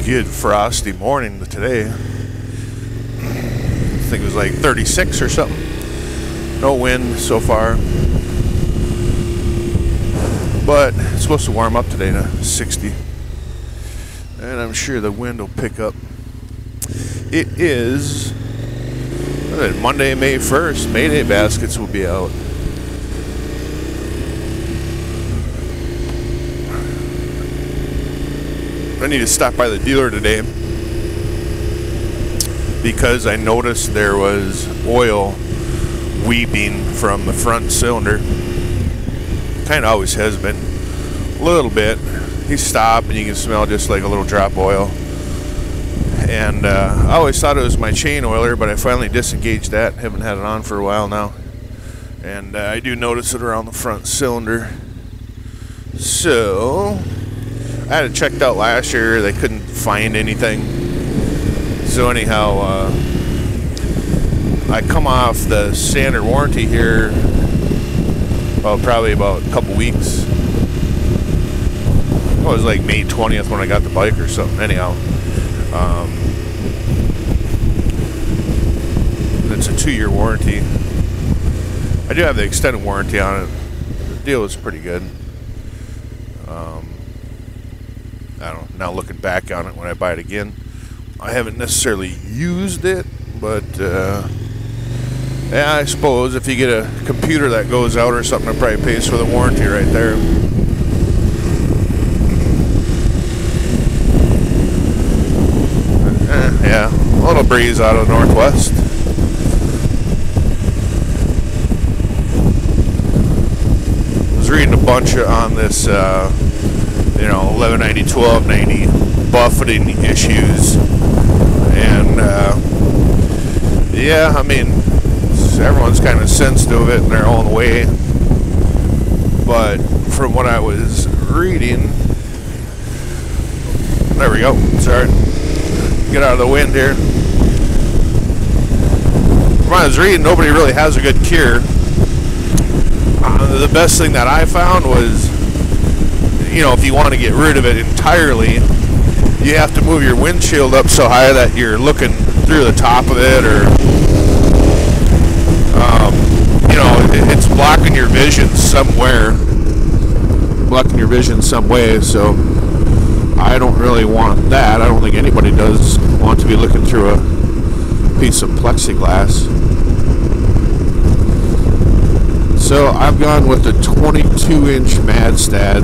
good frosty morning today. I think it was like 36 or something. No wind so far. But it's supposed to warm up today to 60. And I'm sure the wind will pick up. It is Monday, May 1st. May Day baskets will be out. I need to stop by the dealer today because I noticed there was oil weeping from the front cylinder. Kind of always has been. A little bit. You stop and you can smell just like a little drop of oil. And I always thought it was my chain oiler, but I finally disengaged that. Haven't had it on for a while now. And I do notice it around the front cylinder. So I had it checked out last year. They couldn't find anything. So anyhow, I come off the standard warranty here probably about a couple weeks. It was like May 20th when I got the bike or something. Anyhow, it's a 2-year warranty. I do have the extended warranty on it. The deal is pretty good. I don't know, now looking back on it when I buy it again, I haven't necessarily used it, but yeah, I suppose if you get a computer that goes out or something, it probably pays for the warranty right there. Yeah, a little breeze out of the northwest. I was reading a bunch on this 1190, 1290 buffeting issues, and yeah, I mean, everyone's kind of sensitive to it in their own way, but from what I was reading, there we go, sorry, get out of the wind here. From what I was reading, nobody really has a good cure. The best thing that I found was, if you want to get rid of it entirely, you have to move your windshield up so high that you're looking through the top of it, or it's blocking your vision somewhere, blocking your vision some way. So I don't really want that. I don't think anybody does want to be looking through a piece of plexiglass. So I've gone with the 22-inch Madstad.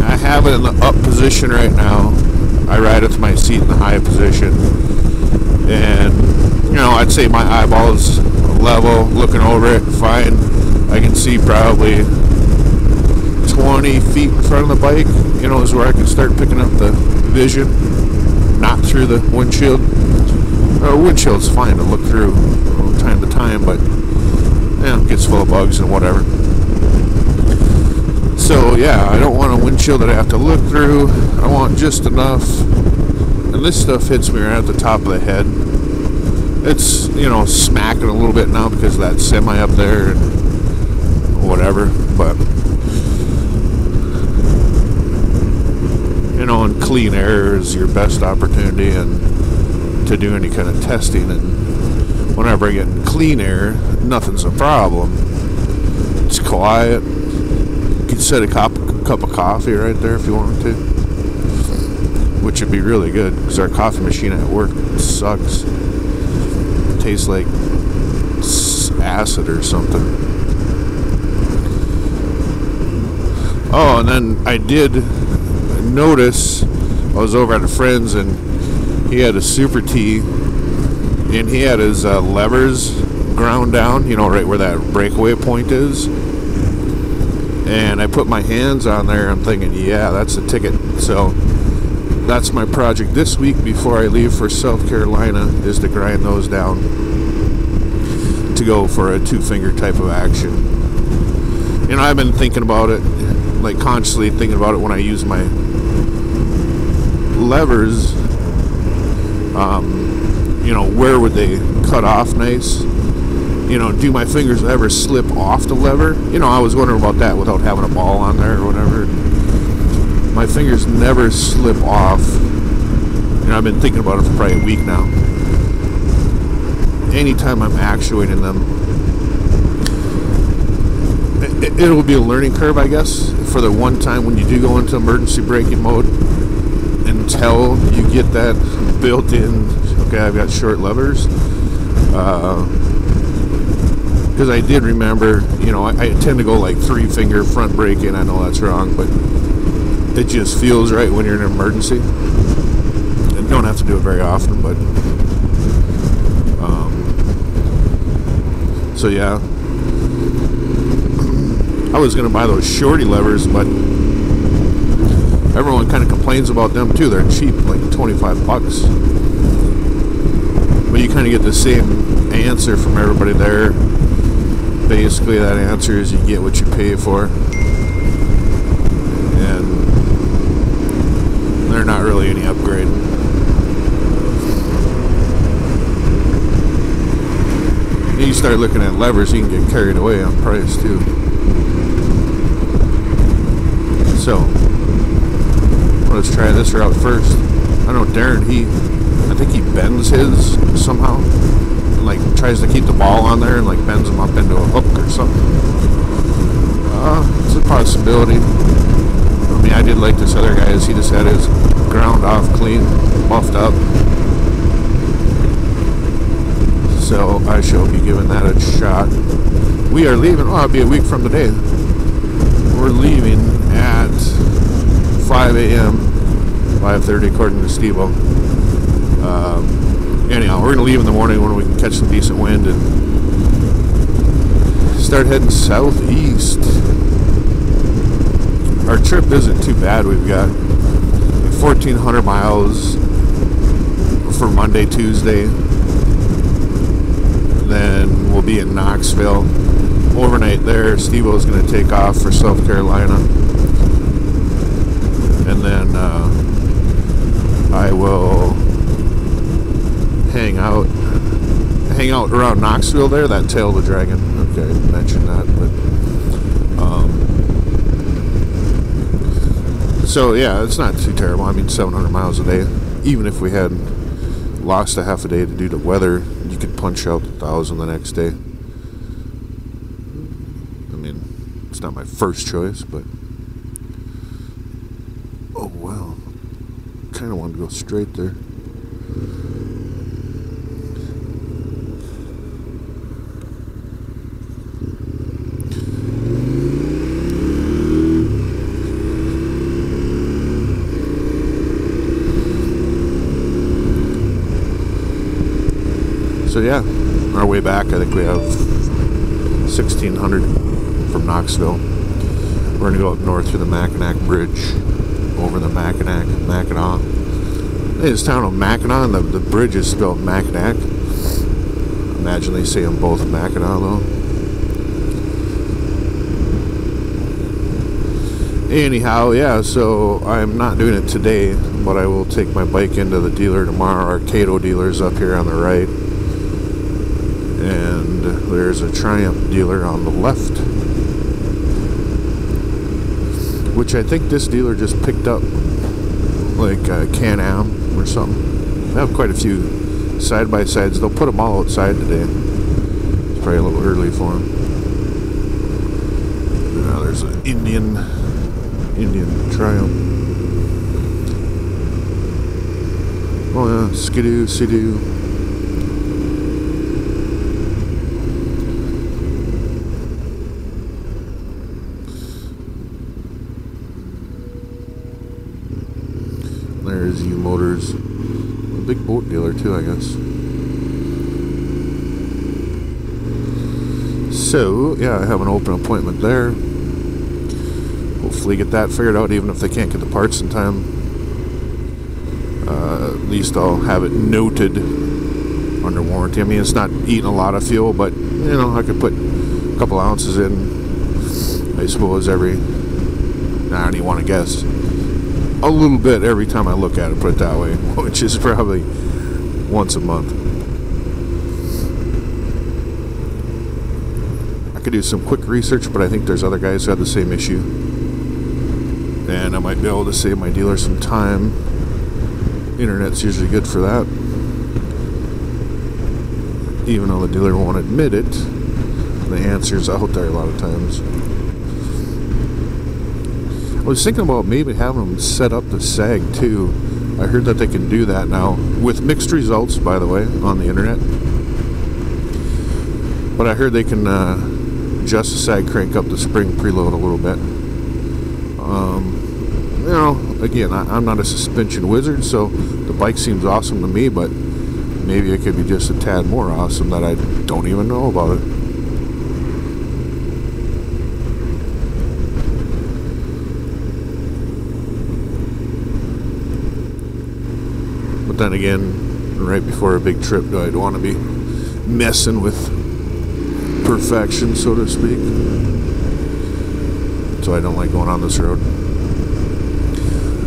I have it in the up position right now. I ride it to my seat in the high position. And, I'd say my eyeballs level, looking over it, fine. I can see probably 20 feet in front of the bike, is where I can start picking up the vision, not through the windshield. Windshield's fine to look through from time to time, but it gets full of bugs and whatever. So yeah, I don't want a windshield that I have to look through. I want just enough, and this stuff hits me right at the top of the head. It's, smacking a little bit now because of that semi up there and whatever, but and clean air is your best opportunity and to do any kind of testing. And whenever I get in clean air, nothing's a problem. It's quiet. You can set a cup of coffee right there if you wanted to, which would be really good because our coffee machine at work sucks. It tastes like acid or something. Oh, and then I did notice, I was over at a friend's and he had a Super T and he had his levers ground down, right where that breakaway point is. And I put my hands on there. I'm thinking, yeah, that's the ticket. So that's my project this week before I leave for South Carolina, is to grind those down to go for a 2-finger type of action. I've been thinking about it, like consciously thinking about it when I use my levers. Where would they cut off nice? Do my fingers ever slip off the lever? I was wondering about that without having a ball on there or whatever. My fingers never slip off I've been thinking about it for probably a week now. Anytime I'm actuating them, it'll be a learning curve, I guess, for the one time when you do go into emergency braking mode, until you get that built in. Okay, I've got short levers. Because I did remember, I tend to go like 3-finger front braking. I know that's wrong, but it just feels right when you're in an emergency. And don't have to do it very often, but so yeah, I was gonna buy those shorty levers, but everyone kind of complains about them too. They're cheap, like $25. But you kind of get the same answer from everybody there. Basically, that answer is you get what you pay for, and they're not really any upgrade. You start looking at levers, you can get carried away on price too. So let's try this route first. I know Darren, I think he bends his somehow, and like tries to keep the ball on there and like bends them up into a hook or something. It's a possibility. I mean, I did like this other guy's. He just had his ground off clean, buffed up. So I shall be giving that a shot. We are leaving, it'll be a week from today. We're leaving at 5 a.m., 5:30 according to Steve-O. Anyhow, we're going to leave in the morning when we can catch some decent wind and start heading southeast. Our trip isn't too bad. We've got 1,400 miles for Monday, Tuesday. Then we'll be in Knoxville. Overnight there. Steve-O's going to take off for South Carolina. And then I will hang out around Knoxville there, that Tail of the Dragon. Okay, I mentioned that, but so yeah, it's not too terrible. I mean, 700 miles a day. Even if we had lost a half a day to do the weather, you could punch out 1,000 the next day. I mean, it's not my first choice, but oh wow, kind of wanted to go straight there. So yeah, on our way back, I think we have 1,600 from Knoxville. We're going to go up north through the Mackinac Bridge, over the Mackinac. Hey, this town of Mackinac, and the bridge is spelled Mackinac. Imagine they say them both Mackinac though. Anyhow, yeah, so I'm not doing it today, but I will take my bike into the dealer tomorrow. Our Cato dealer's up here on the right. And there's a Triumph dealer on the left, which I think this dealer just picked up, like Can-Am or something. They have quite a few side-by-sides. They'll put them all outside today. It's probably a little early for them. Now there's an Indian Triumph. Oh yeah, skidoo, sidoo. There's U Motors, a big boat dealer too, I guess. So yeah, I have an open appointment there. Hopefully get that figured out, even if they can't get the parts in time. At least I'll have it noted under warranty. I mean, it's not eating a lot of fuel, but I could put a couple ounces in, I suppose, I don't even want to guess. A little bit every time I look at it, put it that way, which is probably once a month. I could do some quick research, but I think there's other guys who have the same issue, and I might be able to save my dealer some time. Internet's usually good for that. Even though the dealer won't admit it, the answer's out there a lot of times. I was thinking about maybe having them set up the sag too. I heard that they can do that now, with mixed results, by the way, on the internet. But I heard they can adjust the sag, crank up the spring preload a little bit. You know, again, I'm not a suspension wizard, so the bike seems awesome to me, but maybe it could be just a tad more awesome that I don't even know about it. But then again, right before a big trip, I don't want to be messing with perfection, so to speak. So I don't like going on this road.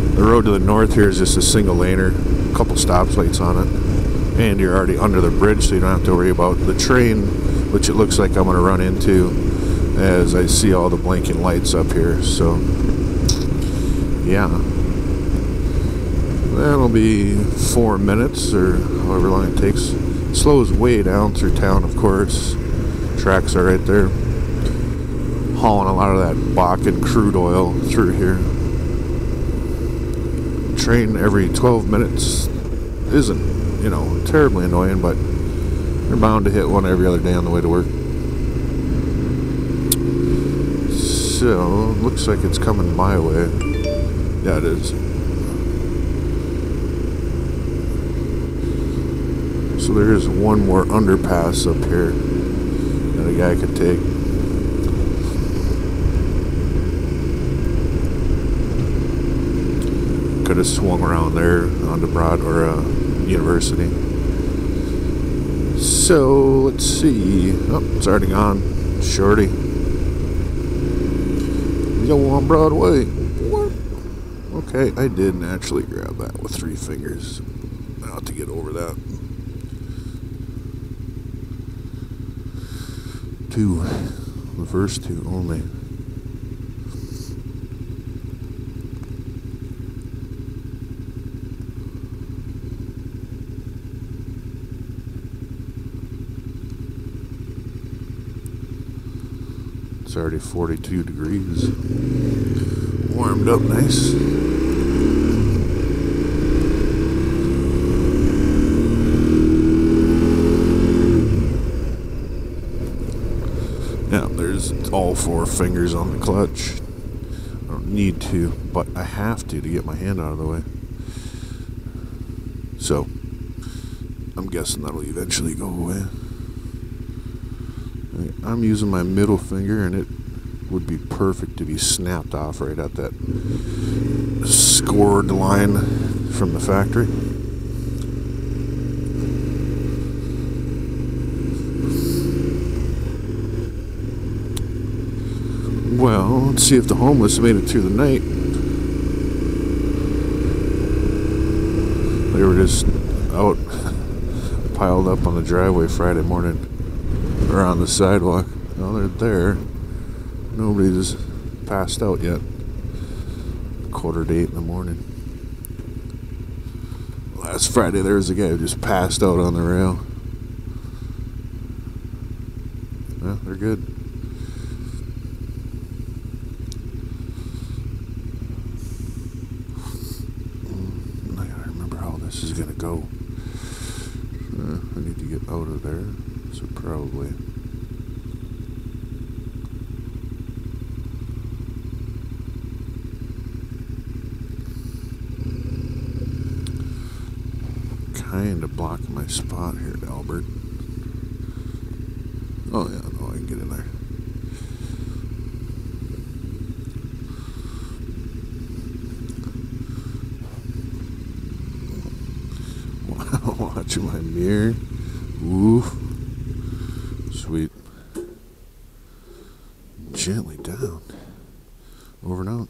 The road to the north here is just a single laner, a couple stoplights on it, and you're already under the bridge, so you don't have to worry about the train, which it looks like I'm going to run into as I see all the blinking lights up here. So yeah, that'll be 4 minutes or however long it takes. Slows way down through town, of course. Tracks are right there, hauling a lot of that Bakken crude oil through here. Train every 12 minutes isn't, you know, terribly annoying, but you're bound to hit one every other day on the way to work. So, looks like it's coming my way. Yeah, it is. So there is one more underpass up here that a guy could take. Could have swung around there onto Broad or University. So let's see. Oh, it's already gone. Shorty. Yo, on Broadway. What? Okay, I didn't actually grab that with 3 fingers. I'll have to get over that. 2. The first 2 only. It's already 42 degrees. Warmed up nice. Yeah, there's all 4 fingers on the clutch. I don't need to, but I have to get my hand out of the way. So, I'm guessing that'll eventually go away. I'm using my middle finger, and it would be perfect to be snapped off right at that scored line from the factory. Well, let's see if the homeless made it through the night. They were just out, piled up on the driveway Friday morning. Or on the sidewalk. Oh, they're there. Nobody's passed out yet. 7:45 in the morning. Last Friday there was a guy who just passed out on the rail. Yeah, they're good. I gotta remember how this is gonna go. I need to get out of there. So probably. Kind of blocking my spot here at Albert. Oh yeah, no, I can get in there. Wow, watching my mirror. Ooh. Sweet. Gently down. Over and out.